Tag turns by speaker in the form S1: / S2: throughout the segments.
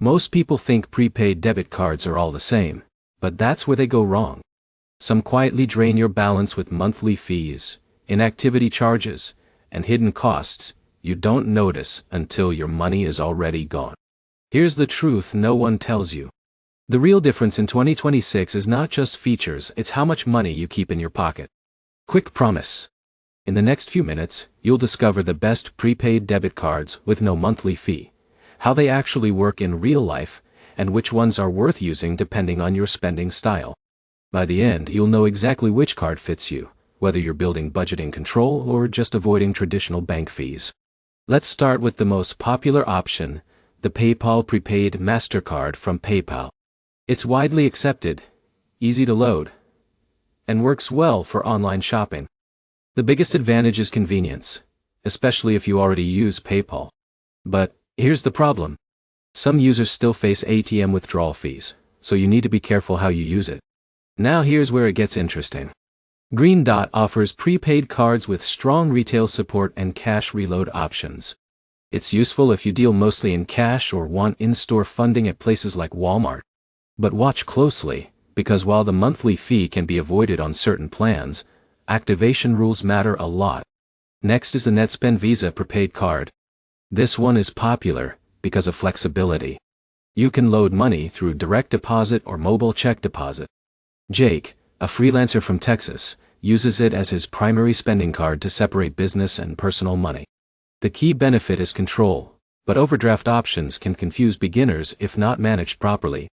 S1: Most people think prepaid debit cards are all the same, but that's where they go wrong. Some quietly drain your balance with monthly fees, inactivity charges, and hidden costs you don't notice until your money is already gone. Here's the truth no one tells you. The real difference in 2026 is not just features, it's how much money you keep in your pocket. Quick promise. In the next few minutes, you'll discover the best prepaid debit cards with no monthly fee, how they actually work in real life, and which ones are worth using depending on your spending style. By the end, you'll know exactly which card fits you, whether you're building budgeting control or just avoiding traditional bank fees. Let's start with the most popular option, the PayPal Prepaid MasterCard from PayPal. It's widely accepted, easy to load, and works well for online shopping. The biggest advantage is convenience, especially if you already use PayPal. But here's the problem. Some users still face ATM withdrawal fees, so you need to be careful how you use it. Now here's where it gets interesting. Green Dot offers prepaid cards with strong retail support and cash reload options. It's useful if you deal mostly in cash or want in-store funding at places like Walmart. But watch closely, because while the monthly fee can be avoided on certain plans, activation rules matter a lot. Next is the NetSpend Visa prepaid card. This one is popular because of flexibility. You can load money through direct deposit or mobile check deposit. Jake, a freelancer from Texas, uses it as his primary spending card to separate business and personal money. The key benefit is control, but overdraft options can confuse beginners if not managed properly.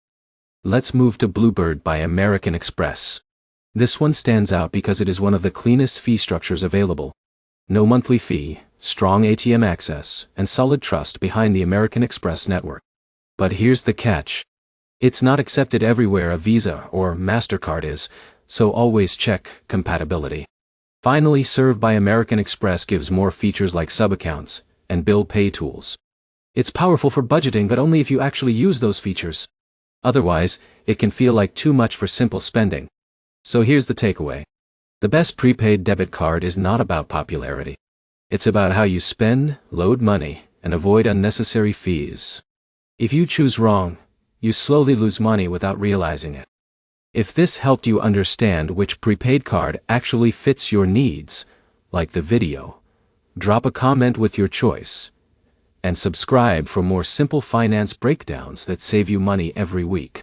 S1: Let's move to Bluebird by American Express. This one stands out because it is one of the cleanest fee structures available. No monthly fee, strong ATM access, and solid trust behind the American Express network. But here's the catch. It's not accepted everywhere a Visa or MasterCard is, so always check compatibility. Finally, Serve by American Express gives more features like sub-accounts and bill pay tools. It's powerful for budgeting, but only if you actually use those features. Otherwise, it can feel like too much for simple spending. So here's the takeaway. The best prepaid debit card is not about popularity. It's about how you spend, load money, and avoid unnecessary fees. If you choose wrong, you slowly lose money without realizing it. If this helped you understand which prepaid card actually fits your needs, like the video, drop a comment with your choice, and subscribe for more simple finance breakdowns that save you money every week.